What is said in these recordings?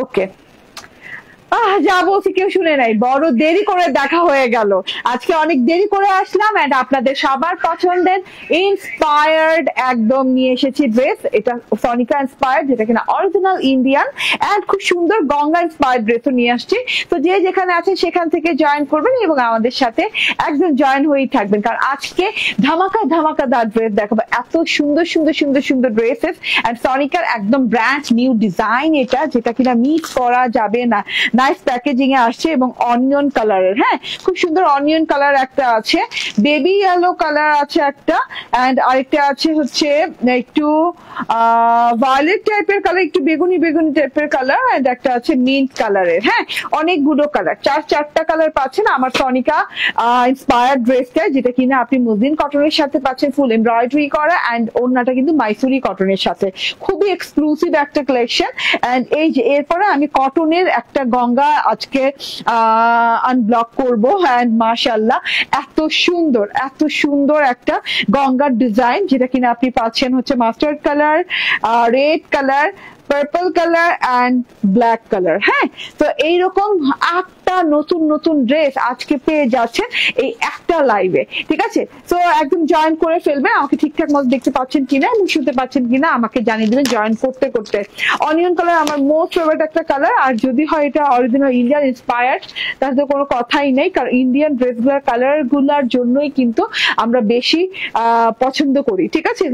ওকে, যা বলছি কেউ শুনে নাই, বড় দেরি করে দেখা হয়ে গেল, আজকে অনেক দেরি করে আসলাম এন্ড আপনাদের সবার পছন্দের ইন্সপায়ার্ড একদম নিয়ে এসেছি ড্রেস। এটা সনিকা ইন্সপায়ার্ড, যেটা কিনা অরিজিনাল ইন্ডিয়ান এন্ড খুব সুন্দর গঙ্গা ইন্সপায়ার্ড ড্রেসও নিয়ে আসছি। তো যে যেখানে আছেন সেখান থেকে জয়েন করবেন এবং আমাদের সাথে একদম জয়েন হয়েই থাকবেন, কারণ আজকে ধামাকাদার ড্রেস দেখাবো। এত সুন্দর সুন্দর সুন্দর সুন্দর ড্রেসেস এন্ড সনিকার একদম ব্র্যান্ড নিউ ডিজাইন এটা, যেটা কিনা মিস করা যাবে না। নাইস প্যাকেজিং এ আসছে এবং অনিয়ন কালারের, হ্যাঁ খুব সুন্দর অনিয়ন কালার একটা আছে, বেবি ইয়েলো কালার আছে একটা, এন্ড আরেকটা আছে হচ্ছে একটু ভায়োলেট টাইপের কালার, একটু বেগুনি বেগুনি টাইপের কালার, এন্ড একটা আছে মিন্ট কালারের। হ্যাঁ অনেকগুলো কালার, চারটা কালার পাচ্ছেন আমার সনিকা ইন্সপায়ার্ড ড্রেসটা, যেটা কিনা আপনি মসলিন কটনের সাথে পাচ্ছেন ফুল এমব্রয়ডারি করা, এন্ড ওড়নাটা কিন্তু মাইসুরি কটনের সাথে, খুবই এক্সক্লুসিভ একটা কালেকশন। এন্ড এই যে এরপরে আমি কটনের একটা গঙ্গা আজকে আনব্লক করব, এন্ড মাশাআল্লাহ এত সুন্দর একটা গঙ্গার ডিজাইন, যেটা কিনা আপনি পাচ্ছেন হচ্ছে mustard colour, red colour, purple colour and black colour. হ্যাঁ তো এইরকম একটা নতুন ড্রেস আজকে পেয়ে যাচ্ছেন এই একটা লাইভে, ঠিক আছে? তো একদম জয়েন করে ফেলবেন, আমাকে ঠিকঠাক মতো দেখতে পাচ্ছেন কিনা এবং শুনতে পাচ্ছেন কিনা আমাকে জানিয়ে দিবেন জয়েন করতে করতে। অনিয়ন কালার আমার মোস্ট ফেভারিট একটা কালার, আর যদি হয় এটা অরিজিনাল ইন্ডিয়ান ইন্সপায়ার্ড তাহলে তো কোনো কথাই নেই, কারণ ইন্ডিয়ান ড্রেসগুলোর কালার গুলার জন্যই কিন্তু আমরা বেশি পছন্দ করি, ঠিক আছে?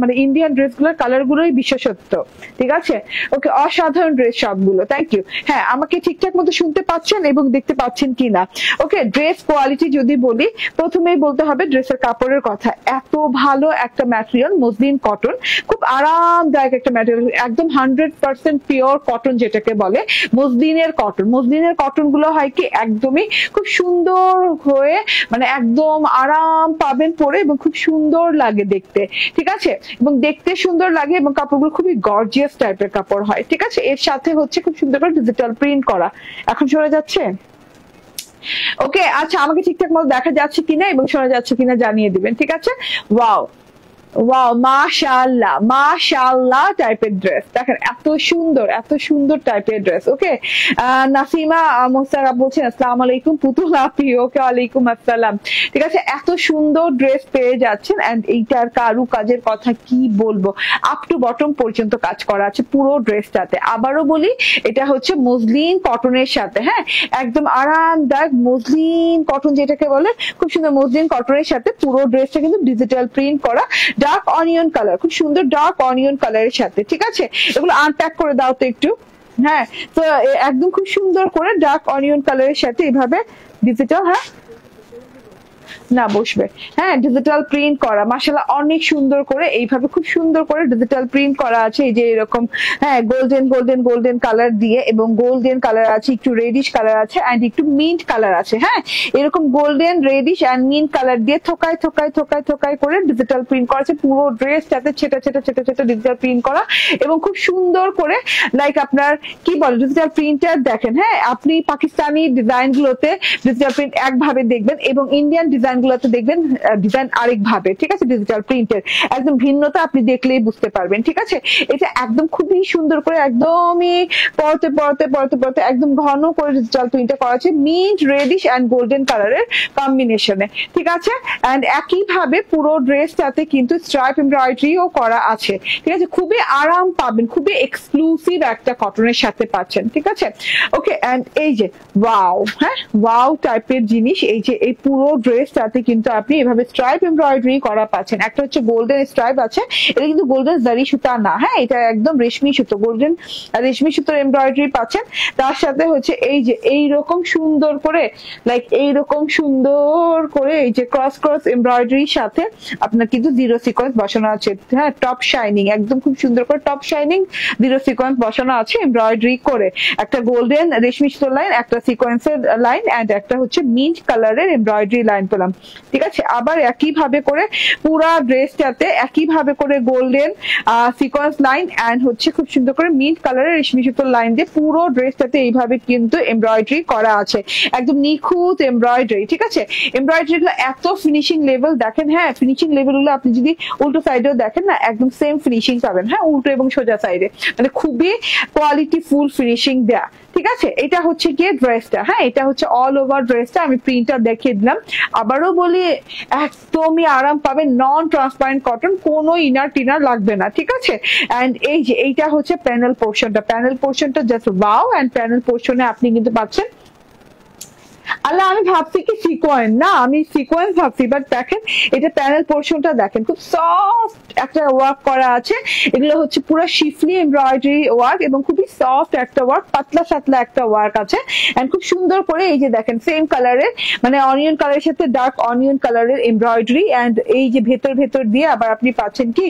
মানে ইন্ডিয়ান ড্রেসগুলোর কালার গুলোই বিশেষত্ব, ঠিক আছে? ওকে, অসাধারণ ড্রেস সবগুলো, থ্যাংক ইউ। হ্যাঁ আমাকে ঠিকঠাক মতো শুনতে পাচ্ছেন এবং দেখতে পাচ্ছেন কিনা? ওকে, ড্রেস কোয়ালিটি যদি বলি, প্রথমেই বলতে হবে ড্রেসের কাপড়ের কথা। এত ভালো একটা ম্যাটেরিয়াল, মসলিন কটন, খুব আরামদায়ক একটা ম্যাটেরিয়াল, একদম 100% পিওর কটন যেটাকে বলে মসলিনের কটন। মসলিনের কটন গুলো হয় কি একদমই খুব সুন্দর হয়ে, মানে একদম আরাম পাবেন পরে এবং খুব সুন্দর লাগে দেখতে, ঠিক আছে? এবং দেখতে সুন্দর লাগে এবং কাপড়গুলো খুবই গর্জিয়াস টাইপের কাপড় হয়, ঠিক আছে? এর সাথে হচ্ছে খুব সুন্দর করে ডিজিটাল প্রিন্ট করা। এখন শোনা যাচ্ছে? ওকে, আচ্ছা আমাকে ঠিকঠাক মতো দেখা যাচ্ছে কিনা এবং শোনা যাচ্ছে কিনা জানিয়ে দিবেন, ঠিক আছে? ওয়াও ওয়াও, মাশাআল্লাহ টাইপের ড্রেস, দেখেন এত সুন্দর টাইপের ড্রেস। ওকে, নাসিমা মোস্তারা বলছেন আসসালামু আলাইকুম পুতুল আপি। ওকে, ওয়ালাইকুম আসসালাম। ঠিক আছে, এত সুন্দর ড্রেস পেয়ে যাচ্ছেন এন্ড এইটার কারু কাজের কথা কি বলবো, আপ টু বটম পর্যন্ত কাজ করা আছে পুরো ড্রেসটাতে। আবারও বলি, এটা হচ্ছে মসলিন কটনের সাথে, হ্যাঁ একদম আরামদায়ক মসলিন কটন যেটাকে বলে, খুব সুন্দর মসলিন কটনের সাথে পুরো ড্রেসটা কিন্তু ডিজিটাল প্রিন্ট করা, ডার্ক অনিয়ন কালার, খুব সুন্দর ডার্ক অনিয়ন কালারের সাথে, ঠিক আছে? এগুলো আনপ্যাক করে দাও তো একটু। হ্যাঁ তো একদম খুব সুন্দর করে ডার্ক অনিয়ন কালারের সাথে এইভাবে ডিজিটাল, হ্যাঁ না বসবে, হ্যাঁ ডিজিটাল প্রিন্ট করা, মাশাআল্লাহ অনেক সুন্দর করে এইভাবে খুব সুন্দর করে ডিজিটাল প্রিন্ট করা আছে। এই যে এরকম, হ্যাঁ গোল্ডেন কালার দিয়ে, এবং গোল্ডেন কালার আছে, একটু রেডিশ কালার আছে এন্ড একটু মিন্ট কালার আছে। হ্যাঁ এরকম golden, reddish and mint colour দিয়ে থোকায় করে ডিজিটাল প্রিন্ট করা আছে পুরো ড্রেসটাতে, ছেটা ডিজিটাল প্রিন্ট করা, এবং খুব সুন্দর করে লাইক আপনার কি বলে ডিজিটাল প্রিন্টার দেখেন। হ্যাঁ আপনি পাকিস্তানি ডিজাইন গুলোতে ডিজিটাল প্রিন্ট একভাবে দেখবেন এবং ইন্ডিয়ান ডিজাইন গুলোতে দেখবেন ডিজাইন আরেক ভাবে, ঠিক আছে? ডিজিটাল প্রিন্টের একদম ভিন্নতা আপনি দেখলেই বুঝতে পারবেন, ঠিক আছে? এটা একদম খুবই সুন্দর করে একদমই পরতে একদম ঘন করে ডিজিটাল প্রিন্টটা করা আছে মিন্ট, রেডিশ এন্ড গোল্ডেন কালারের কম্বিনেশনে, ঠিক আছে? এন্ড একই ভাবে পুরো ড্রেসটাতে কিন্তু স্ট্রাইপ এমব্রয়ডারিও করা আছে, ঠিক আছে? খুবই আরাম পাবেন, খুবই এক্সক্লুসিভ একটা কটনের সাথে পাচ্ছেন, ঠিক আছে? ওকে, এন্ড এই যে ওয়াও, হ্যাঁ ওয়াও টাইপের জিনিস, এই যে এই পুরো ড্রেসটাতে কিন্তু আপনি এভাবে স্ট্রাইপ এমব্রয়ডারি করা পাচ্ছেন। একটা হচ্ছে গোল্ডেন স্ট্রাইপ আছে, এটা কিন্তু গোল্ডেন জারি সুতা না, হ্যাঁ এটা একদম রেশমি সুতো, গোল্ডেন রেশমি সুতোর এমব্রয়ডারি পাচ্ছেন। তার সাথে হচ্ছে এই যে এইরকম সুন্দর করে, লাইক এইরকম সুন্দর করে এই যে ক্রস এমব্রয়ডারির সাথে আপনার কিন্তু জিরো সিকোয়েন্স বসানো আছে। হ্যাঁ টপ শাইনিং, একদম খুব সুন্দর করে টপ শাইনিং জিরো সিকোয়েন্স বসানো আছে এমব্রয়ডারি করে, একটা গোল্ডেন রেশমি সুতোর লাইন, একটা সিকোয়েন্সের লাইন এন্ড একটা হচ্ছে মিন্ট কালারের এমব্রয়ডারি লাইন পেলাম, ঠিক আছে। আবার একই ভাবে করে পুরা ড্রেসটাতে একই ভাবে করে গোল্ডেন সিকোয়েন্স লাইন এন্ড হচ্ছে খুব সুন্দর করে মিন্ট কালারের রেশমি সুতোর লাইন দিয়ে পুরো ড্রেসটাতে এইভাবে কিন্তু এমব্রয়ডারি করা আছে, একদম নিখুঁত এমব্রয়ডারি, ঠিক আছে। এমব্রয়ডারি গুলো এত ফিনিশিং লেভেল দেখেন, হ্যাঁ ফিনিশিং লেভেল গুলো আপনি যদি উল্টো সাইডেও দেখেন না, একদম সেম ফিনিশিং পাবেন, হ্যাঁ উল্টো এবং সোজা সাইডে, মানে খুবই কোয়ালিটি ফুল ফিনিশিং দেয়া, ঠিক আছে। এটা হচ্ছে গিয়ে ড্রেসটা, হ্যাঁ এটা হচ্ছে অল ওভার ড্রেসটা, আমি প্রিন্টটা দেখিয়ে দিলাম। আবারও বলি একদমই আরাম পাবেন, নন ট্রান্সপারেন্ট কটন, কোনো ইনার টিনার লাগবে না, ঠিক আছে। এন্ড এই যে এইটা হচ্ছে প্যানেল পোর্শনটা, প্যানেল পোর্শনটা জাস্ট ওয়াও। এন্ড প্যানেল পোর্শনে আপনি কিন্তু পাচ্ছেন, আল্লাহ আমি ভাবছি কি সিকোয়েন্স না, আমি সিকোয়েন্স ভাবছি, বাট দেখেন এটা প্যানেল পোর্শনটা দেখেন খুব সফট একটা ওয়ার্ক করা আছে, এগুলো হচ্ছে পুরো শিফলি এমব্রয়ডারি ওয়ার্ক এবং খুবই সফট একটা ওয়ার্ক, পাতলা সাতলা একটা ওয়ার্ক আছে। এন্ড খুব সুন্দর করে এই যে দেখেন সেম কালারের, মানে অনিয়ন কালারের সাথে ডার্ক অনিয়ন কালারের এমব্রয়ডারি, এন্ড এই যে ভেতর ভেতর দিয়ে আবার আপনি পাচ্ছেন কি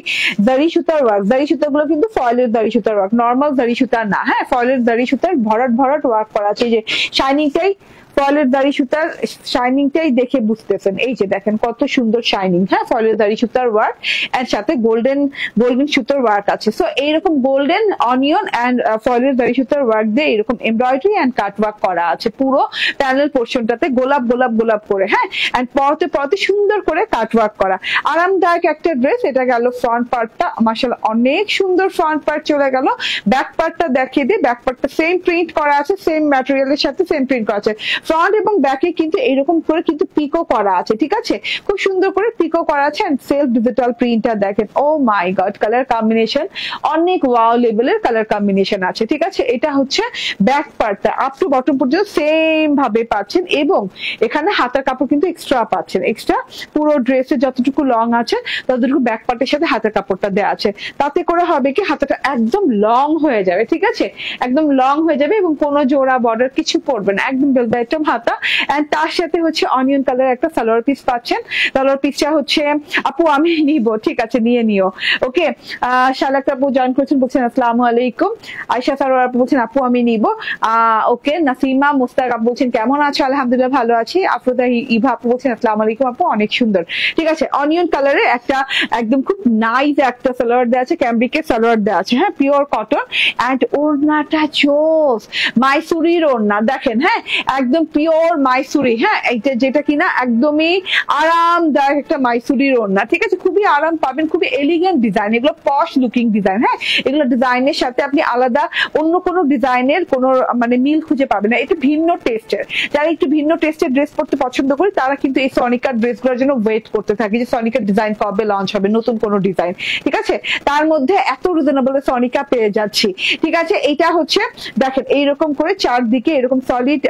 জারি সুতার ওয়ার্ক। জারি সুতাগুলো কিন্তু ফয়েলের জারি সুতার ওয়ার্ক, নর্মাল জারি সুতা না, হ্যাঁ ফয়েলের জারি সুতার ভরাট ভরাট ওয়ার্ক করা আছে। এই যে শাইনিংটাই ফয়েলের দাড়ি সুতার শাইনিংটাই দেখে বুঝতেছেন, এই যে দেখেন কত সুন্দর শাইনিং, হ্যাঁ ফয়েলের দাড়ি সুতার ওয়ার্ক এন্ড সাথে গোল্ডেন গোল্ডেন সুতার ওয়ার্ক আছে। সো এইরকম গোল্ডেন অনিয়ন এন্ড ফয়েলের দাড়ি সুতার ওয়ার্ক দিয়ে এরকম এমব্রয়ডারি এন্ড কাট ওয়ার্ক করা আছে পুরো প্যানেল পোর্শনটাতে, গোলাপ গোলাপ গোলাপ করে, হ্যাঁ এন্ড পরতে পরতে সুন্দর করে কাট ওয়ার্ক করা, আরামদায়ক একটা ড্রেস। এটা গেল ফ্রন্ট পার্টটা, মাশাআল্লাহ অনেক সুন্দর ফ্রন্ট পার্ট চলে গেল। ব্যাক পার্টটা দেখিয়ে দিই, ব্যাক পার্টটা সেম প্রিন্ট করা আছে, সেম ম্যাটেরিয়ালের সাথে সেম প্রিন্ট করা আছে। ফ্রন্ট এবং ব্যাকে কিন্তু এরকম করে কিন্তু পিকো করা আছে, ঠিক আছে, খুব সুন্দর করে পিকো করা আছে। এন্ড সেলফ ডিজিটাল প্রিন্টটা দেখেন, ও মাই গড কালার কম্বিনেশন অনেক ওয়াও লেভেলের কালার কম্বিনেশন আছে, ঠিক আছে। এটা হচ্ছে ব্যাক পার্টটা, আপ টু বটম পর্যন্ত সেম ভাবে পাচ্ছেন এবং এখানে হাতার কাপড় কিন্তু এক্সট্রা পাচ্ছেন, এক্সট্রা পুরো ড্রেসে যতটুকু লং আছে ততটুকু ব্যাক পার্টের সাথে হাতের কাপড়টা দেওয়া আছে, তাতে করে হবে কি হাতাটা একদম লং হয়ে যাবে, ঠিক আছে, একদম লং হয়ে যাবে এবং কোনো জোড়া বর্ডার কিছু পড়বে না, একদম বেলবাইটম হাতা। এন্ড তার সাথে হচ্ছে অনিয়ন কালার একটা সালোয়ার পিস পাচ্ছেন, সালোয়ার পিসটা হচ্ছে আপু আমি নিব, ঠিক আছে নিয়ে নিও, ওকে। শালাক আপু জয়েন করছেন, বলছেন আসসালামু আলাইকুম। আয়শা সারোয়ার আপু বলছেন আপু আমি নিব, ওকে। নাসিমা মুস্তাক আপু বলছেন কেমন আছো, আলহামদুলিল্লাহ ভালো আছি। আফরোজা ইভা আপু বলছেন আসসালামু আলাইকুম আপু, অনেক সুন্দর, ঠিক আছে। অনিয়ন কালারের একটা একদম খুব নাইস একটা সালোয়ার দেওয়া আছে, ক্যাম্ব্রিকের সালোয়ার দেওয়া আছে, হ্যাঁ পিওর কটন। এন্ড ওড়নাটা জোস, মাইসুরির ওড়না দেখেন, হ্যাঁ একদম পিওর মাইসুরি, হ্যাঁ এইটা যেটা কিনা একদমই আরামদায়ক একটা মাইসুরির ওড়না, ঠিক আছে, খুবই আরাম পাবেন, খুবই এলিগেন্ট ডিজাইন, এগুলো পশ লুকিং ডিজাইন, হ্যাঁ এগুলো ডিজাইনের সাথে আপনি আলাদা অন্য কোনো ডিজাইনের কোনো মানে মিল খুঁজে পাবেন না, এটা ভিন্ন টেস্টের। যারা একটু ভিন্ন টেস্টের ড্রেস পরতে পছন্দ করে তারা কিন্তু এই সনিকার ড্রেসগুলোর জন্য ওয়েট করতে থাকে যে সনিকার ডিজাইন কবে লঞ্চ হবে, নতুন কোনো ডিজাইন, ঠিক আছে। তার মধ্যে এত রিজনেবল সনিকা পেয়ে যাচ্ছি, ঠিক আছে। এটা হচ্ছে দেখেন এইরকম করে চারদিকে এরকম সলিড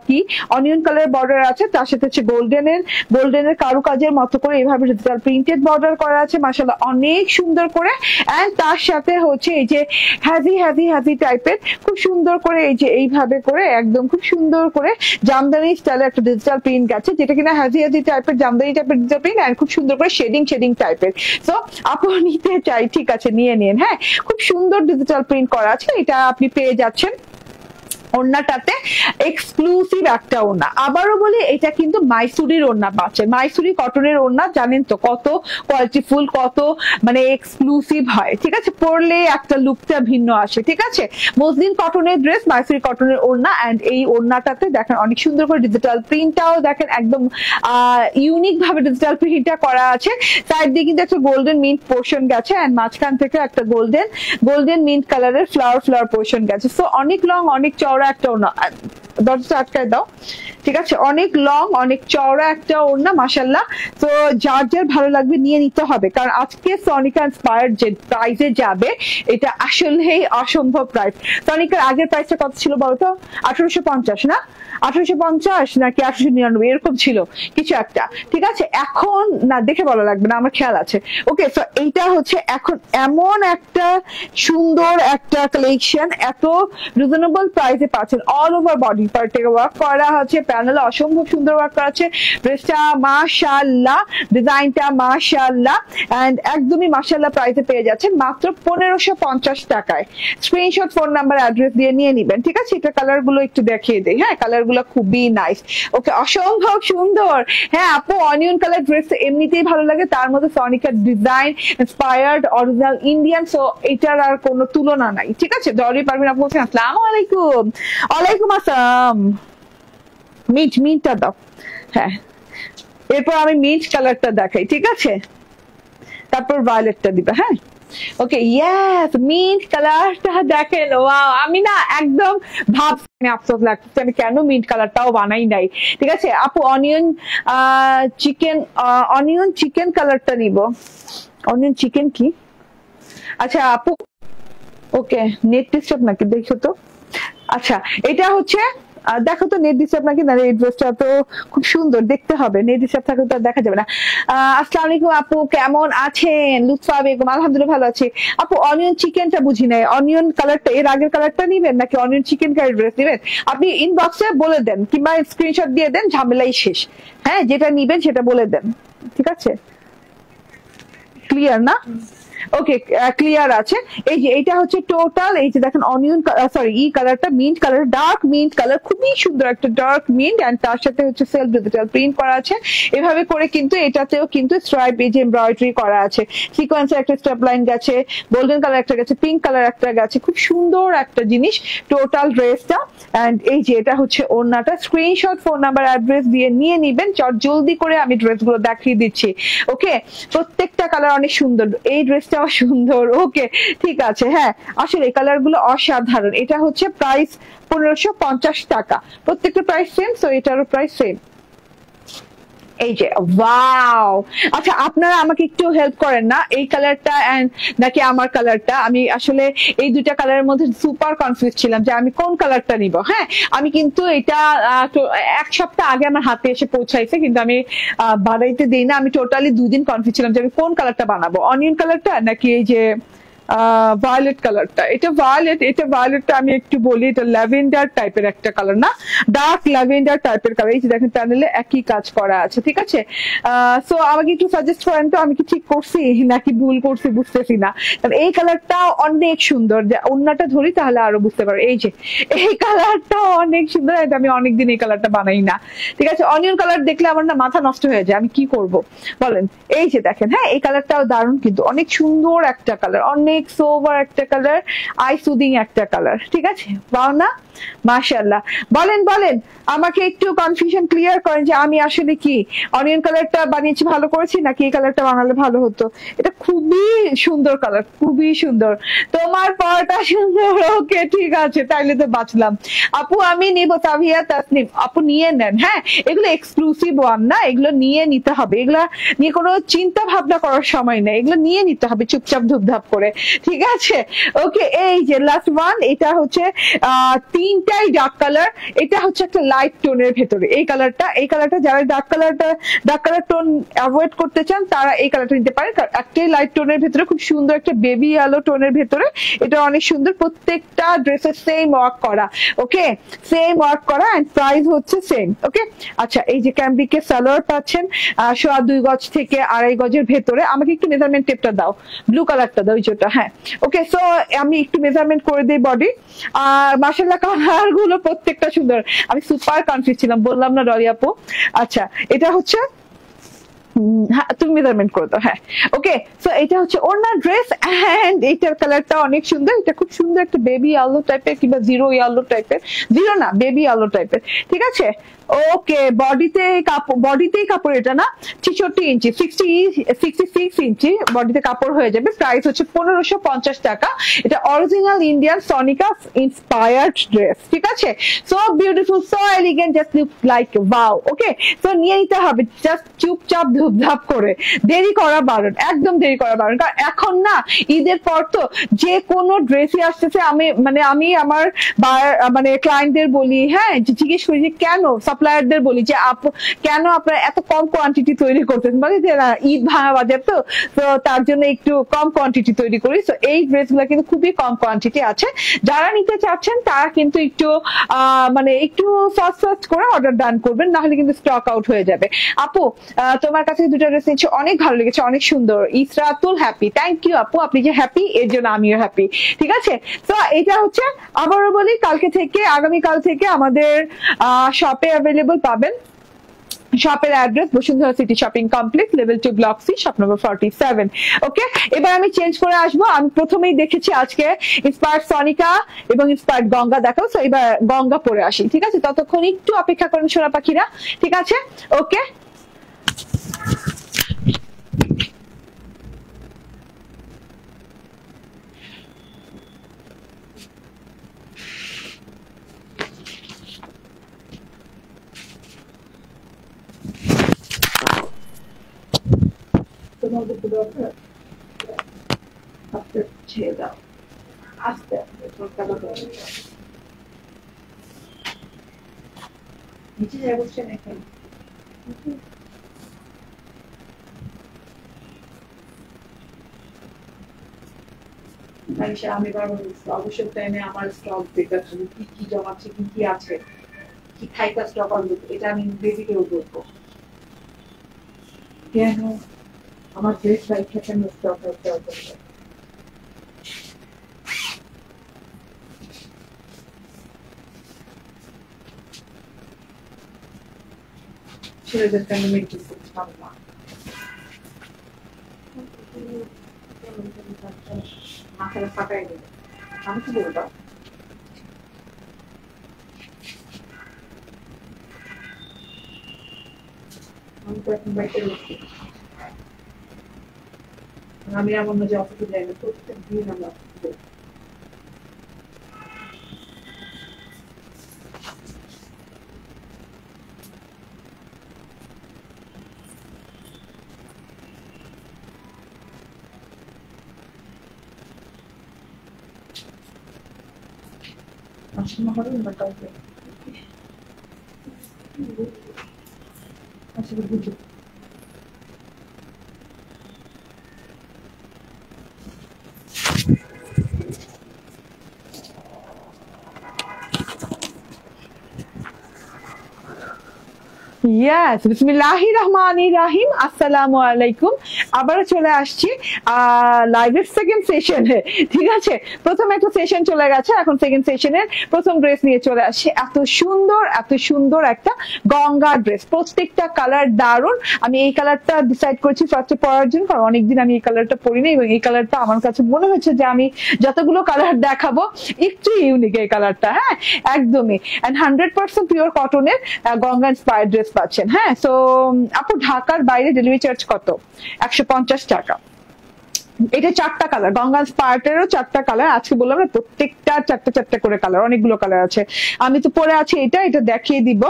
কি অনিয়ন কালার বর্ডার আছে, তার সাথে হচ্ছে গোল্ডেনের কারুকাজের মতো করে এইভাবে ডিজিটাল প্রিন্টেড বর্ডার করা আছে, মাশাআল্লাহ অনেক সুন্দর করে। এন্ড তার সাথে হচ্ছে এই যে হ্যাভি টাইপের খুব সুন্দর করে এই যে এইভাবে করে একদম খুব সুন্দর করে জামদানি স্টাইলে একটা ডিজিটাল প্রিন্ট গেছে, যেটা কিনা হ্যাভি টাইপের জামদানি টাইপের ডিজিটাল প্রিন্ট এন্ড খুব সুন্দর করে শেডিং টাইপের। সো আপনি নিতে চাই, ঠিক আছে নিয়ে নিন, হ্যাঁ খুব সুন্দর ডিজিটাল প্রিন্ট করা আছে, এটা আপনি পেয়ে যাচ্ছেন ওড়নাটাতে এক্সক্লুসিভ একটা ওড়না। আবারও বলি এটা কিন্তু মাইসুরির ওড়না পাচ্ছে, মাইসুরি কটনের ওড়না, জানেন তো কত কোয়ালিটিফুল, কত মানে এক্সক্লুসিভ হয়, ঠিক আছে, পরলে একটা লুকটা ভিন্ন আসে, ঠিক আছে। মসলিন কটনের ড্রেস, মাইসুরি কটনের ওড়না। এন্ড এই ওড়নাটাতে দেখেন অনেক সুন্দর করে ডিজিটাল প্রিন্টটাও দেখেন একদম ইউনিক ভাবে ডিজিটাল প্রিন্টটা করা আছে। সাইড দিয়ে কিন্তু একটা গোল্ডেন মিন্ট পোর্শন গেছে এন্ড মাঝখান থেকে একটা গোল্ডেন মিন্ট কালারের ফ্লাওয়ার পোর্শন গেছে। সো অনেক লং অনেক চওড়া একটা ওড়না, দরজা আটকায় দাও, ঠিক আছে, অনেক লং অনেক চওড়া একটা ওড়না, মাশাআল্লাহ। তো যার ভালো লাগবে নিয়ে নিতে হবে, কারণ আজকে সনিকা ইন্সপায়ার্ড যে প্রাইসে যাবে এটা আসলেই অসম্ভব প্রাইস। সনিকার আগের প্রাইসটা কত ছিল বলতো, 1850 না, 1850 নাকি 1899 এরকম ছিল কিছু একটা, ঠিক আছে। এখন না দেখে বলা লাগবে না, আমার খেয়াল আছে, ওকে। তো এইটা হচ্ছে এখন এমন একটা সুন্দর একটা কালেকশন, এত রিজনেবল প্রাইসে পাচ্ছেন, অল ওভার বডি পার্ট থেকে ওয়ার্ক করা হচ্ছে, প্যানেলে অসম্ভব সুন্দর ওয়ার্ক করা আছে। ড্রেসটা মাশাআল্লাহ, ডিজাইনটা মাশাআল্লাহ, এন্ড একদমই মাশাআল্লাহ প্রাইসে পেয়ে যাচ্ছেন মাত্র 1550 টাকায়। স্ক্রিনশট, ফোন নাম্বার, অ্যাড্রেস দিয়ে নিয়ে নিবেন, ঠিক আছে? এটা কালার গুলো একটু দেখিয়ে দিই। হ্যাঁ, কালার গুলো খুবই নাইস। ওকে, অসম্ভব সুন্দর। হ্যাঁ আপু, অনিয়ন কালার ড্রেস এমনিতেই ভালো লাগে, তার মধ্যে সনিকার design inspired original Indian, so এটার আর কোনো তুলনা নাই, ঠিক আছে? দরি পারবেন আপু বলছেন আসসালামু আলাইকুম। ওয়ালাইকুম আসসালাম। মিন্টটা দাও। হ্যাঁ, এরপর আমি মিন্ট কালারটা দেখাই, ঠিক আছে? তারপর ভায়োলেটটা দিবা। হ্যাঁ, ওকে, ইয়েস, মিন্ট কালারটা দেখেন। ওয়াও, আমি না একদম ভাবছি, আফসোস লাগছে আমি কেন মিন্ট কালারটাও বানাই নাই, ঠিক আছে? আপু অনিয়ন চিকেন কালারটা নিব। অনিয়ন চিকেন কি? আচ্ছা আপু, ওকে, নেট ডিস্টার্ব নাকি দেখো তো। আচ্ছা, এটা হচ্ছে দেখো তো নেট ডিস্টার্ব নাকি না। এই ড্রেসটা তো খুব সুন্দর, দেখতে হবে, নেট ডিস্টার্ব থাকলে তো দেখা যাবে না। আসসালামু আলাইকুম আপু, কেমন আছেন? লুৎফা বেগম, আলহামদুলিল্লাহ ভালো আছি। আপু অনিয়ন চিকেনটা বুঝি নাই, অনিয়ন কালারটা এর আগের কালারটা নিবেন নাকি অনিয়ন চিকেন কালার ড্রেস নিবেন? আপনি ইনবক্সে বলে দেন কিংবা স্ক্রিনশট দিয়ে দেন, ঝামেলাই শেষ। হ্যাঁ, যেটা নিবেন সেটা বলে দেন, ঠিক আছে? ক্লিয়ার না? ওকে, ক্লিয়ার আছে। এই যে এটা হচ্ছে টোটাল, এই যে দেখেন অনিয়ন সরি ই কালারটা mint colour, dark mint colour, খুবই সুন্দর একটা ডার্ক মিন্ট, এন্ড তার সাথে হচ্ছে সেলফ ডিজিটাল প্রিন্ট করা আছে। এভাবে করে কিন্তু এটাতেও কিন্তু স্ট্রাইপ এই যে এমব্রয়ডারি করা আছে, সিকোয়েন্সের একটা স্টেপ লাইন গেছে, গোল্ডেন কালার একটা গেছে, পিঙ্ক কালার একটা গেছে, খুব সুন্দর একটা জিনিস টোটাল ড্রেসটা। এন্ড এই যে এটা হচ্ছে ওড়নাটা। স্ক্রিনশট, ফোন নাম্বার, অ্যাড্রেস দিয়ে নিয়ে নিবেন। চট জলদি করে আমি ড্রেসগুলো দেখিয়ে দিচ্ছি। ওকে, প্রত্যেকটা কালার অনেক সুন্দর, এই ড্রেসটাও সুন্দর। ওকে, ঠিক আছে। হ্যাঁ, আসলে এই কালার গুলো অসাধারণ। এটা হচ্ছে প্রাইস 1550 টাকা, প্রত্যেকটা প্রাইস সেম, তো এটারও প্রাইস সেম। এই যে ওয়াও। আচ্ছা, আপনারা আমাকে একটু হেল্প করেন না, এই কালারটা এন্ড নাকি আমার কালারটা? আমি আসলে এই দুইটা কালারের মধ্যে সুপার কনফিউজ ছিলাম যে আমি কোন কালারটা নিব। হ্যাঁ, আমি কিন্তু এটা এক সপ্তাহ আগে আমার হাতে এসে পৌঁছাইছে, কিন্তু আমি বানাইতে দিই না। আমি টোটালি 2 দিন কনফিউজ ছিলাম যে আমি কোন কালারটা বানাবো, অনিয়ন কালারটা নাকি এই যে ভায়োলেট কালারটা। এটা ভায়োলেটটা আমি একটু বলি, এটা ল্যাভেন্ডার টাইপের একটা কালার, না ডার্ক ল্যাভেন্ডার টাইপের কালার। এই যে দেখেন প্যানেলে একই কাজ করা আছে, ঠিক আছে? সো আমাকে একটু সাজেস্ট করেন তো, আমি কি ঠিক করছি নাকি ভুল করছি, বুঝতেছি না। এই কালারটা অনেক সুন্দর, যে ওড়নাটা ধরি তাহলে আরো বুঝতে পারো। এই যে এই কালারটা অনেক সুন্দর, আমি অনেকদিন এই কালারটা বানাই না, ঠিক আছে? অনিয়ন কালার দেখলে আমার না মাথা নষ্ট হয়ে যায়, আমি কি করব বলেন? এই যে দেখেন, হ্যাঁ এই কালারটাও দারুণ, কিন্তু অনেক সুন্দর একটা কালার, অনেক সোভার একটা কালার, আই সুদিং একটা কালার, ঠিক আছে? পাও না? মাশাআল্লাহ। বলেন আমাকে একটু কনফিউশন ক্লিয়ার করেন যে আমি আসলে কি অনিয়ন কালারটা বানিয়েছি ভালো করেছি নাকি এই কালারটা বানালে ভালো হতো। এটা খুবই সুন্দর কালার, খুবই সুন্দর। তোমার পরটা সুন্দর। ওকে, ঠিক আছে, তাইলে তো বাঁচলাম। আপু আমি নিব, তাভিয়া তাসনিম আপু নিয়ে নেন। হ্যাঁ, এগুলো এক্সক্লুসিভ ওয়ান না, এগুলো নিয়ে নিতে হবে, এগুলা নিয়ে কোনো চিন্তা ভাবনা করার সময় নেই, এগুলো নিয়ে নিতে হবে চুপচাপ ধুপধাপ করে, ঠিক আছে? ওকে, এই যে লাস্ট ওয়ান, এটা হচ্ছে তিনটাই ডার্ক কালার। এটা হচ্ছে একটা লাইট টোনের ভেতরে এই কালারটা যারা ডার্ক কালার টোন অ্যাভয়েড করতে চান তারা এই কালারটা নিতে পারেন। একটাই লাইট টোনের ভেতরে, খুব সুন্দর একটা বেবি ইয়েলো টোনের ভেতরে, এটা অনেক সুন্দর। প্রত্যেকটা ড্রেসের সেম ওয়ার্ক করা, ওকে, সেম ওয়ার্ক করা, এন্ড প্রাইস হচ্ছে সেম। ওকে, আচ্ছা, এই যে ক্যাম্ব্রিকের সালোয়ার পাচ্ছেন 2.5 গজ থেকে 2.5 গজের ভেতরে। আমাকে একটু মেজারমেন্ট টেপটা দাও, ব্লু কালারটা দাও, ওইটা। হ্যাঁ, ওকে, সো আমি একটু মেজারমেন্ট করে দিই বডি। মাশাআল্লাহ কালার গুলো প্রত্যেকটা সুন্দর। আমি সুপার কনফিউজ ছিলাম, বললাম না ডরি আপু। আচ্ছা, এটা হচ্ছে তুমি মেজারমেন্ট করে দাও। হ্যাঁ, ওকে, সো এটা হচ্ছে ওড়না ড্রেস, এন্ড এইটার কালারটা অনেক সুন্দর। এটা খুব সুন্দর একটা বেবি ইয়েলো টাইপের কিংবা জিরো ইয়েলো টাইপের, জিরো না বেবি ইয়েলো টাইপের, ঠিক আছে? ওকে, বডিতেই কাপড়, এটা না 66 ইঞ্চি, 66 ইঞ্চি বডিতে কাপড় হয়ে যাবে। প্রাইস হচ্ছে 1550 টাকা। এটা অরিজিনাল ইন্ডিয়ান সনিকা ইন্সপায়ার্ড ড্রেস, ঠিক আছে? So beautiful, so elegant, just look like wow. Okay, so নিয়ে নিতে হবে, জাস্ট চুপচাপ ধুপধাপ করে, দেরি করা বারণ, একদম দেরি করা বারণ। কারণ এখন না ঈদের পর তো যে কোনো ড্রেসই আসতেছে। আমি আমার ক্লায়েন্টদের বলি, হ্যাঁ, জিজ্ঞেস করি যে কেন সাপ্লায়ারদের বলি যে কেন আপনারা এত কম কোয়ান্টিটি তৈরি করতেন, বলে যে না ঈদ ভাঙা বাজার তো তার জন্য একটু কম কোয়ান্টিটি তৈরি করি। তো এই ড্রেসগুলো কিন্তু খুবই কম কোয়ান্টিটি আছে, যারা নিতে চাচ্ছেন তারা কিন্তু একটু মানে একটু ফাস্ট ফাস্ট করে অর্ডার ডান করবেন, নাহলে কিন্তু স্টক আউট হয়ে যাবে। আপু তোমার কাছে দুটো ড্রেস নিচ্ছি, অনেক ভালো লেগেছে, অনেক সুন্দর। ইসরাতুল হ্যাপি, থ্যাংক ইউ আপু, আপনি যে হ্যাপি এর জন্য আমিও হ্যাপি। ঠিক আছে, তো এটা হচ্ছে আবারও বলি কালকে থেকে আগামীকাল থেকে আমাদের শপে অ্যাভেলেবল পাবেন। শপের address Bashundhara city shopping complex, level 2 block C, shop number 47। Okay, এবার আমি চেঞ্জ করে আসবো। আমি প্রথমেই দেখেছি আজকে ইন্সপায়ার্ড সনিকা এবং ইন্সপায়ার্ড গঙ্গা দেখাও, তো এবার গঙ্গা পরে আসি। ঠিক আছে, ততক্ষণ একটু অপেক্ষা করেন সোনা পাখিরা। ঠিক আছে, ওকে। ছেড়ে দাও আস্তে আস্তে, নিচে যায় বসছেন এখানে। আমি অবশ্যই টাইমে আমার স্টক বেকার কি কি জমাচ্ছে, কি কি আছে, কি খাইটা স্টক আসবে, এটা আমি বেসিকেও বলবো। কেন আমার ড্রেস বাইকটা কেন স্টক আসতে হবে? ছেলেদের কেন মেয়েদের করতাম না, মাথাটা ফাটাই দেবে। আমি কি বলবো, আমি তো এখন বাইকে রয়েছি। আমি এমন না যে অফিসে যাই না, প্রত্যেক দিন আমরা আসলে হবে না কাউকে আসলে বুঝি। ইয়েস, বিসমিল্লাহির রহমানির রহিম, আসসালামু আলাইকুম। আবারও চলে আসছি লাইভের সেকেন্ড সেশনে। ঠিক আছে, প্রথম একটা সেশন চলে গেছে, এখন সেকেন্ড সেশনের প্রথম ড্রেস নিয়ে চলে আসছি। এত সুন্দর একটা গঙ্গা ড্রেস, প্রত্যেকটা কালার দারুণ। আমি এই কালারটা ডিসাইড করেছি ফার্স্টে পরার জন্য, কারণ অনেকদিন আমি এই কালারটা পরিনি এবং এই কালারটা আমার কাছে মনে হচ্ছে যে আমি যতগুলো কালার দেখাবো একটু ইউনিক এই কালারটা। হ্যাঁ, একদমই, এন্ড 100% পিওর কটনের গঙ্গা ইন্সপায়ার্ড ড্রেস পাচ্ছেন। হ্যাঁ, সো আপু ঢাকার বাইরে ডেলিভারি চার্জ কত? 150 টাকা। এটা 4টা কালার, গঙ্গা স্পার্টেরও 4টা কালার। আজকে বললাম না প্রত্যেকটা 4টা করে কালার, অনেকগুলো কালার আছে। আমি তো পরে আছি এটা দেখিয়ে দিব।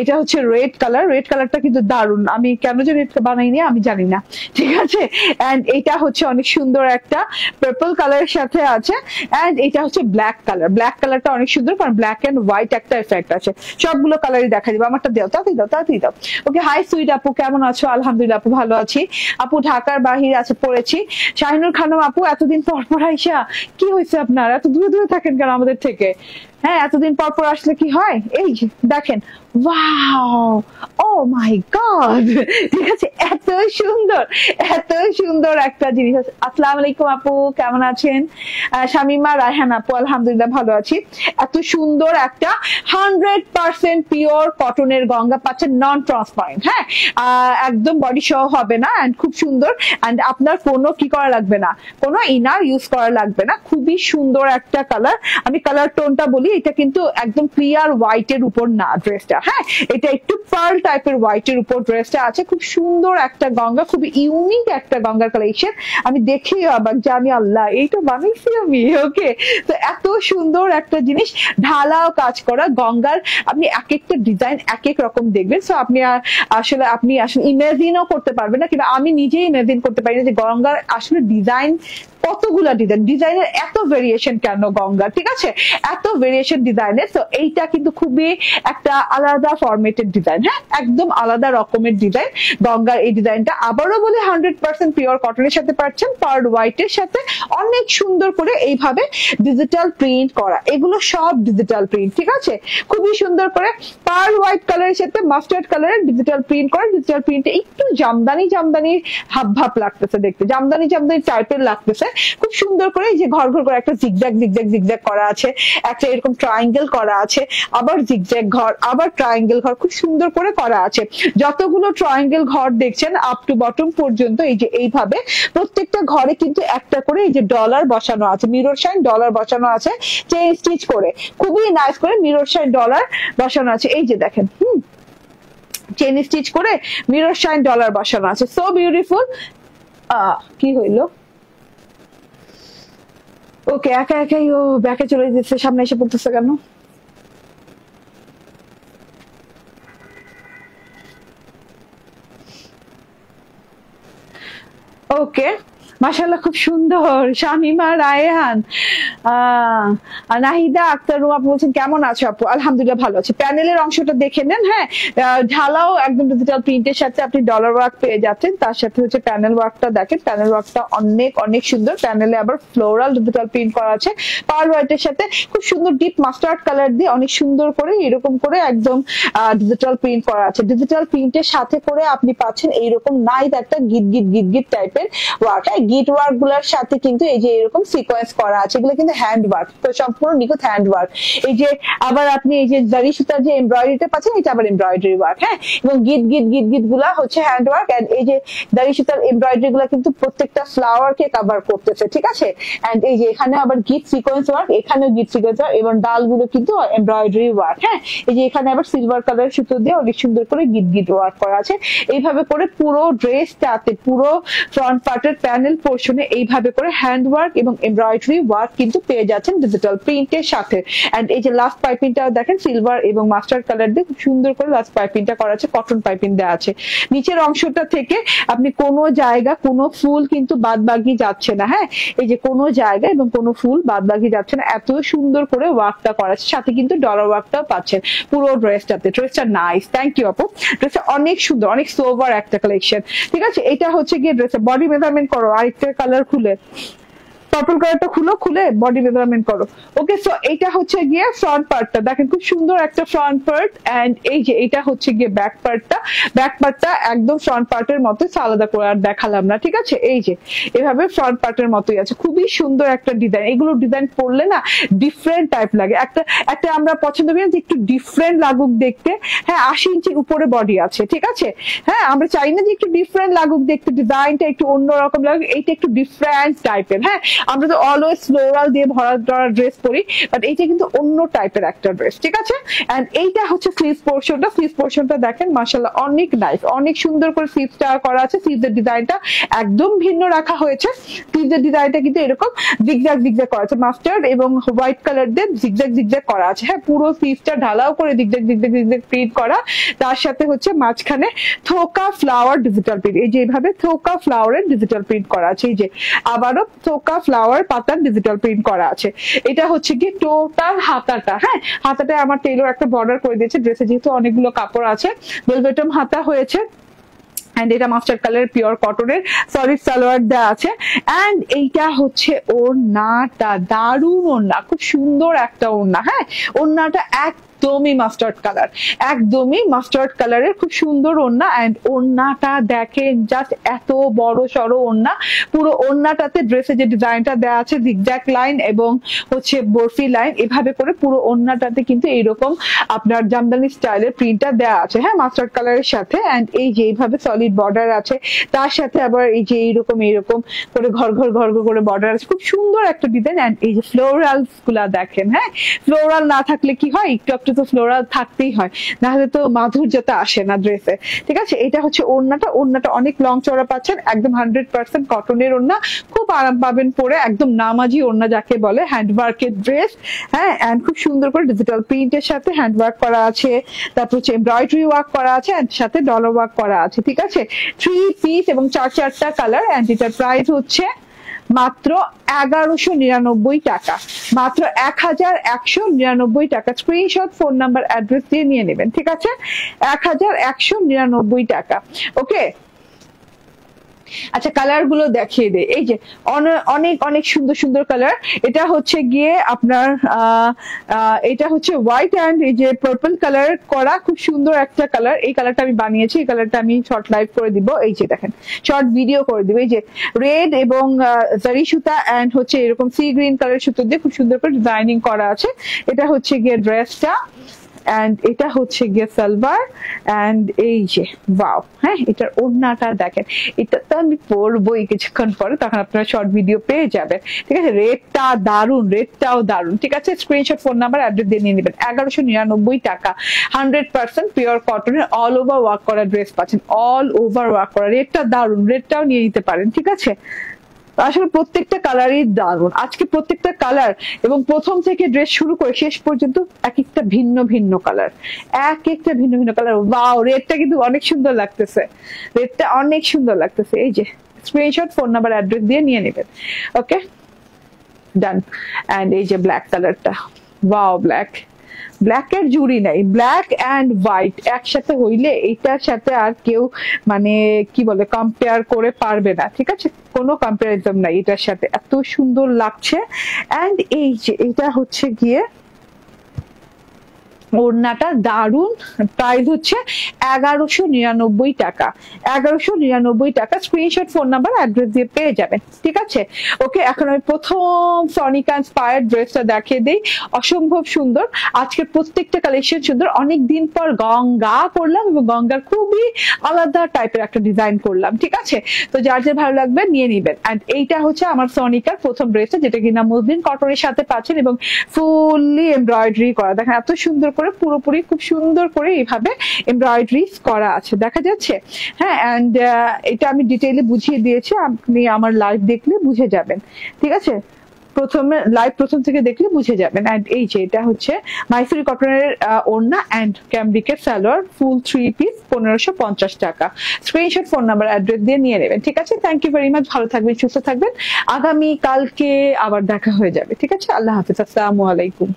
এটা হচ্ছে রেড কালার, রেড কালারটা কিন্তু দারুণ। আমি কেন যে রেড বানাইনি আমি জানি না। ঠিক আছে, এন্ড এটা হচ্ছে অনেক সুন্দর একটা পার্পল কালারের সাথে আছে, এন্ড এটা হচ্ছে ব্ল্যাক কালার। ব্ল্যাক কালারটা অনেক সুন্দর, কারণ ব্ল্যাক এন্ড হোয়াইট একটা এফেক্ট আছে। সবগুলো কালারই দেখা দিবে। আমারটা দাও, তাড়াতাড়ি দাও। ওকে, হাই সুইট আপু, কেমন আছো? আলহামদুলিল্লাহ আপু ভালো আছি। আপু ঢাকার বাহিরে আছে, পড়েছি। শাহিনুর খানম আপু, এতদিন পর আইসা কি হয়েছে আপনার? এত দূরে থাকেন কেন আমাদের থেকে? হ্যাঁ, এতদিন পর আসলে কি হয়? এই দেখেন, ওয়াও, ও মাই গড, ঠিক আছে, এত সুন্দর একটা জিনিস আছে। আসসালামু আলাইকুম আপু, কেমন আছেন? শামিমা রায়হান আপু, আলহামদুলিল্লাহ ভালো আছি। এত সুন্দর একটা 100% পিওর কটনের গঙ্গা পাচ্ছেন, নন ট্রান্সপারেন্ট। হ্যাঁ, একদম বডি সহ হবে না, এন্ড খুব সুন্দর। এন্ড আপনার কোনো কি করা লাগবে না, কোনো ইনার ইউজ করা লাগবে না। খুবই সুন্দর একটা কালার। আমি কালার টোনটা বলি, এটা কিন্তু একদম ক্লিয়ার হোয়াইটের উপর না ড্রেসটা। হ্যাঁ, এটা একটু পার্ল টাইপের হোয়াইটের উপর ড্রেসটা আছে। খুব সুন্দর একটা গঙ্গা, খুবই ইউনিক একটা গঙ্গার কালেকশন। আমি দেখি আবার যে আমি আল্লাহ এইটা বানাইছি আমি। ওকে, তো এত সুন্দর একটা জিনিস, ঢালাও কাজ করা গঙ্গার। আপনি এক একটা ডিজাইন এক এক রকম দেখবেন, সো আপনি আসলে ইমাজিনও করতে পারবেন না, কিন্তু আমি নিজেই ইমাজিন করতে পারি না যে গঙ্গার আসলে ডিজাইন কতগুলা ডিজাইনের এত ভেরিয়েশন কেন গঙ্গা, ঠিক আছে, এত ভেরিয়েশন ডিজাইনের। তো এইটা কিন্তু খুবই একটা আলাদা ফরম্যাটের ডিজাইন, হ্যাঁ, একদম আলাদা রকমের ডিজাইন গঙ্গার এই ডিজাইনটা। আবারও বলে 100% পিওর কটনের সাথে পাচ্ছেন, পার্ল হোয়াইটের সাথে অনেক সুন্দর করে এইভাবে ডিজিটাল প্রিন্ট করা, এগুলো সব ডিজিটাল প্রিন্ট, ঠিক আছে, খুবই সুন্দর করে পার্ল হোয়াইট কালারের সাথে মাস্টার্ড কালারের ডিজিটাল প্রিন্ট করা। ডিজিটাল প্রিন্টে একটু জামদানি জামদানি ভাব লাগতেছে দেখতে, জামদানি জামদানি টাইপের লাগতেছে, খুব সুন্দর করে এই যে ঘর ঘর করে একটা জিগজ্যাগ জিগজ্যাগ জিগজ্যাগ করা আছে, একটা এরকম ট্রায়াঙ্গেল করা আছে, আবার জিগজ্যাগ ঘর, আবার ট্রায়াঙ্গেল ঘর, খুব সুন্দর করে করা আছে। যতগুলো ট্রায়াঙ্গেল ঘর দেখছেন আপ টু বটম পর্যন্ত এই যে এইভাবে প্রত্যেকটা ঘরে কিন্তু একটা করে এই যে ডলার বসানো আছে, মিরর শাইন ডলার বসানো আছে, চেইন স্টিচ করে খুবই নাইস করে মিরর শাইন ডলার বসানো আছে। এই যে দেখেন, চেইন স্টিচ করে মিরর শাইন ডলার বসানো আছে, সো বিউটিফুল। কি হইলো? ওকে, একা একাই ও ব্যাকে চলে যেতেছে, সামনে এসে পড়তেছে কেন? ওকে, মাশাআল্লাহ খুব সুন্দর। শামিমা রায়হান, নাহিদা আক্তার রুমা বলছেন কেমন আছো আপু? আলহামদুলিল্লাহ ভালো আছি। প্যানেলের অংশটা দেখে নেন, হ্যাঁ, ঢালাও একদম ডিজিটাল প্রিন্টের সাথে আপনি ডলার ওয়ার্ক পেয়ে যাচ্ছেন, তার সাথে হচ্ছে প্যানেল ওয়ার্কটা দেখেন, প্যানেল ওয়ার্কটা অনেক অনেক সুন্দর। প্যানেলে আবার ফ্লোরাল ডিজিটাল প্রিন্ট করা আছে পার্ল হোয়াইটের সাথে, খুব সুন্দর ডিপ মাস্টার্ড কালার দিয়ে অনেক সুন্দর করে এরকম করে একদম ডিজিটাল প্রিন্ট করা আছে। ডিজিটাল প্রিন্টের সাথে করে আপনি পাচ্ছেন এইরকম নাইস একটা গিট গিট গিট গিট টাইপের ওয়ার্ক। গিট ওয়ার্ক গুলার সাথে কিন্তু এই যে এরকম সিকোয়েন্স করা আছে, এগুলো কিন্তু হ্যান্ড ওয়ার্ক, তো সম্পূর্ণ নিখুঁত হ্যান্ড ওয়ার্ক। এই যে আবার আপনি এই যে জারি সুতার যে এমব্রয়ডারিটা পাচ্ছেন, এটা আবার এমব্রয়ডারি ওয়ার্ক, হ্যাঁ, এবং গিট গিট গিট গিট গুলা হচ্ছে হ্যান্ড ওয়ার্ক। এন্ড এই যে জারি সুতার এমব্রয়ডারি গুলা কিন্তু প্রত্যেকটা ফ্লাওয়ার কে কভার করতেছে, ঠিক আছে। এন্ড এই যে এখানে আবার গিট সিকোয়েন্স ওয়ার্ক, এখানেও গিট সিকোয়েন্স ওয়ার্ক, এবং ডাল গুলো কিন্তু এমব্রয়ডারি ওয়ার্ক, হ্যাঁ। এই যে এখানে আবার সিলভার কালার সুতো দিয়ে অনেক সুন্দর করে গিট গিট ওয়ার্ক করা আছে। এইভাবে করে পুরো ড্রেসটাতে, পুরো ফ্রন্ট পার্টের প্যানেল পোর্শনে এইভাবে করে হ্যান্ড ওয়ার্ক এবং এমব্রয়ডারি ওয়ার্ক কিন্তু পেয়ে যাচ্ছেন ডিজিটাল প্রিন্টের সাথে। এন্ড এই যে লাস্ট পাইপিংটা দেখেন, সিলভার এবং মাস্টার্ড কালার দিয়ে খুব সুন্দর করে লাস্ট পাইপিংটা করা আছে, কটন পাইপিং দেওয়া আছে। নিচের অংশটা থেকে আপনি কোনো জায়গা কোনো ফুল কিন্তু বাদ বাকি যাচ্ছে না, হ্যাঁ, এই যে কোনো জায়গা এবং কোনো ফুল বাদ বাকি যাচ্ছে না, এত সুন্দর করে ওয়ার্কটা করা আছে। সাথে কিন্তু ডলার ওয়ার্কটাও পাচ্ছেন পুরো ড্রেসটাতে। ড্রেসটা নাইস, থ্যাংক ইউ আপু। ড্রেসটা অনেক সুন্দর, অনেক সোভার একটা কালেকশন, ঠিক আছে। এটা হচ্ছে গিয়ে ড্রেসের বডি মেজারমেন্ট করো, আরেকটা কালার খুলে, পার্পল কালারটা খুলে বডি মেজারমেন্ট করো। ওকে, সো এটা হচ্ছে গিয়ে ফ্রন্ট পার্টটা দেখেন, খুব সুন্দর একটা ফ্রন্ট পার্ট। এন্ড এই যে এটা হচ্ছে গিয়ে ব্যাক পার্টটা, ব্যাক পার্টটা একদম ফ্রন্ট পার্টের মতো, আলাদা করে আর দেখালাম না, ঠিক আছে। এই যে এভাবে ফ্রন্ট পার্টের মতোই আছে, খুবই সুন্দর একটা ডিজাইন। এগুলো ডিজাইন পড়লে না ডিফারেন্ট টাইপ লাগে, একটা আমরা পছন্দ করি যে একটু ডিফারেন্ট লাগুক দেখতে, হ্যাঁ। 80 ইঞ্চির উপরে বডি আছে, ঠিক আছে, হ্যাঁ, আমরা চাই না যে একটু ডিফারেন্ট লাগুক দেখতে, ডিজাইনটা একটু অন্যরকম লাগুক, এইটা একটু ডিফারেন্ট টাইপের, হ্যাঁ। আমরা তো অলওয়েজ ফ্লোরাল দিয়ে ভরা ড্রেস পরি, বাট এইটা কিন্তু অন্য টাইপের একটা ড্রেস, ঠিক আছে। এন্ড এইটা হচ্ছে ফ্লিস পোর্শনটা, ফ্লিস পোর্শনটা দেখেন মাশাআল্লাহ অনেক নাইস, অনেক সুন্দর করে ফ্লিসটা করা আছে। ফ্লিসের ডিজাইনটা একদম ভিন্ন রাখা হয়েছে, ফ্লিসের ডিজাইনটা কিন্তু এরকম জিগজ্যাগ জিগজ্যাগ করা আছে, মাস্টার্ড এবং হোয়াইট কালার দিয়ে জিগজ্যাগ জিগজ্যাগ করা আছে, হ্যাঁ। পুরো ফ্লিসটা ঢালাও করে জিগজ্যাগ জিগজ্যাগ জিগজ্যাগ প্রিন্ট করা, তার সাথে হচ্ছে মাঝখানে থোকা ফ্লাওয়ার ডিজিটাল প্রিন্ট, এই যে এইভাবে থোকা ফ্লাওয়ারের ডিজিটাল প্রিন্ট করা আছে। এই যে আবারও থোকা ফ্লাওয়ার পাতার ডিজিটাল প্রিন্ট করা আছে। এটা হচ্ছে কি টোটাল হাতাটা, হ্যাঁ, হাতাটা আমার টেইলর একটা বর্ডার করে দিয়েছে, ড্রেসে যেহেতু অনেকগুলো কাপড় আছে, ভেলভেটম হাতা হয়েছে। এন্ড এটা মাস্টার্ড কালার পিওর কটনের সলিড সালোয়ার দেওয়া আছে। এন্ড এইটা হচ্ছে ওড়নাটা, দারুণ ওড়না, খুব সুন্দর একটা ওড়না, হ্যাঁ। ওড়নাটা একদমই মাস্টার্ড কালার, একদমই মাস্টার্ড কালারের খুব সুন্দর ওড়না। এন্ড ওড়নাটা দেখেন, জাস্ট এত বড় সড়ো ওড়না, পুরো ওড়নাটাতে ড্রেসে যে ডিজাইনটা দেওয়া আছে জিগজ্যাগ লাইন এবং হচ্ছে বরফি লাইন, এভাবে করে পুরো ওড়নাটাতে কিন্তু এইরকম আপনার জামদানি স্টাইলের প্রিন্টটা দেওয়া আছে, হ্যাঁ, মাস্টার্ড কালারের সাথে। এন্ড এই যে এইভাবে সলিড বর্ডার আছে, তার সাথে আবার এই যে এইরকম করে ঘর ঘর ঘর ঘর করে বর্ডার আছে, খুব সুন্দর একটা ডিজাইন। এন্ড এই যে ফ্লোরালস গুলা দেখেন, হ্যাঁ, ফ্লোরাল না থাকলে কি হয়, একটু তো ফ্লোরাল থাকতেই হয়, না হলে তো মাধুর্যতা আসে না ড্রেসে, ঠিক আছে। এটা হচ্ছে ওড়নাটা, ওড়নাটা অনেক লং চওড়া পাচ্ছেন, একদম 100% কটনের ওড়না, খুব আরাম পাবেন পরে, একদম নামাজি ওড়না যাকে বলে, হ্যান্ডওয়ার্কের ড্রেস, হ্যাঁ। এন্ড খুব সুন্দর করে ডিজিটাল প্রিন্টের সাথে হ্যান্ডওয়ার্ক করা আছে, তারপর হচ্ছে এমব্রয়ডারি ওয়ার্ক করা আছে, এন্ড সাথে ডলার ওয়ার্ক করা আছে, ঠিক আছে। 3 পিস এবং 4টা কালার। এন্ড এটার প্রাইস হচ্ছে মাত্র 1199 টাকা, মাত্র 1199 টাকা। স্ক্রিনশট, ফোন নাম্বার, অ্যাড্রেস দিয়ে নিয়ে নেবেন, ঠিক আছে? 1199 টাকা। ওকে, আচ্ছা কালার গুলো দেখিয়ে দে। এই যে অনেক অনেক সুন্দর সুন্দর কালার। এটা হচ্ছে গিয়ে আপনার এটা হচ্ছে হোয়াইট অ্যান্ড এই যে পার্পল কালার করা, খুব সুন্দর একটা কালার। এই কালারটা আমি বানিয়েছি, এই কালারটা আমি শর্ট লাইভ করে দিব। এই যে দেখেন, শর্ট ভিডিও করে দিব। এই যে রেড এবং জারি সুতা অ্যান্ড হচ্ছে এরকম সি গ্রিন কালার সুতো দিয়ে খুব সুন্দর করে ডিজাইনিং করা আছে। এটা হচ্ছে গিয়ে ড্রেসটা, এন্ড এটা হচ্ছে গিয়ে সালভার, এন্ড এই যে ওয়াও, হ্যাঁ এটার ওড়নাটা দেখেন। এটা তো আমি পরবই কিছুক্ষণ পরে, তখন আপনারা শর্ট ভিডিও পেয়ে যাবেন, ঠিক আছে? রেটটা দারুন, রেটটাও দারুন, ঠিক আছে? স্ক্রিনশট, ফোন নাম্বার, অ্যাড্রেস দিয়ে নিয়ে নেবেন। 1199 টাকা, 100% পিওর কটনের অল ওভার ওয়ার্ক করা ড্রেস পাচ্ছেন, অল ওভার ওয়ার্ক করা। রেটটা দারুন, রেটটাও নিয়ে নিতে পারেন, ঠিক আছে? আসলে প্রত্যেকটা কালারই দারুন। আজকে প্রত্যেকটা কালার এবং প্রথম থেকে ড্রেস শুরু করে শেষ পর্যন্ত এক একটা ভিন্ন ভিন্ন কালার, এক একটা ভিন্ন ভিন্ন কালার। ওয়াও, রেডটা কিন্তু অনেক সুন্দর লাগতেছে, রেডটা অনেক সুন্দর লাগতেছে। এই যে স্ক্রিনশট, ফোন নাম্বার, অ্যাড্রেস দিয়ে নিয়ে নেবেন। ওকে, ডান। এন্ড এই যে ব্ল্যাক কালারটা, ওয়াও, ব্ল্যাক এর জুড়ি নাই। ব্ল্যাক এন্ড হোয়াইট একসাথে হইলে এটার সাথে আর কেউ মানে কি বলে কম্পেয়ার করে পারবে না, ঠিক আছে? কোনো কম্পারিজন নাই এটার সাথে, এত সুন্দর লাগছে। এন্ড এই যে এটা হচ্ছে গিয়ে ওড়নাটা দারুন, প্রাইস হচ্ছে 1199 টাকা, 1199 টাকা। স্ক্রিনশট, ফোন নাম্বার, অ্যাড্রেস দিয়ে পেয়ে যাবেন, ঠিক আছে? ওকে, এখন আমি প্রথম সনিকা ইন্সপায়ার্ড ড্রেসটা দেখিয়ে দিই। অসম্ভব সুন্দর, আজকের প্রত্যেকটা কালেকশন সুন্দর। অনেক দিন পর গঙ্গা করলাম এবং গঙ্গার খুবই আলাদা টাইপের একটা ডিজাইন করলাম, ঠিক আছে? তো যার যে ভালো লাগবে নিয়ে নিবেন। এন্ড এইটা হচ্ছে আমার সনিকার প্রথম ড্রেসটা, যেটা কিনা মসলিন কটনের সাথে পাচ্ছেন এবং ফুললি এমব্রয়ডারি করা। দেখেন এত সুন্দর করে, পুরোপুরি খুব সুন্দর করে এইভাবে এমব্রয়ডারি করা আছে, দেখা যাচ্ছে? হ্যাঁ, এন্ড এটা আমি ডিটেইলে বুঝিয়ে দিয়েছি, আপনি আমার লাইভ দেখলে বুঝে যাবেন, ঠিক আছে? প্রথমে লাইভ প্রথম থেকে দেখলে বুঝে যাবেন। এন্ড এই যে এটা হচ্ছে মাইসুরি কটনের ওড়না এন্ড ক্যামব্রিকের সালোয়ার, ফুল 3 পিস, 1550 টাকা। স্ক্রিনশট, ফোন নাম্বার, অ্যাড্রেস দিয়ে নিয়ে নেবেন, ঠিক আছে? থ্যাংক ইউ ভেরি মাচ, ভালো থাকবেন, সুস্থ থাকবেন। আগামী কালকে আবার দেখা হয়ে যাবে, ঠিক আছে? আল্লাহ হাফিজ, আসসালামু আলাইকুম।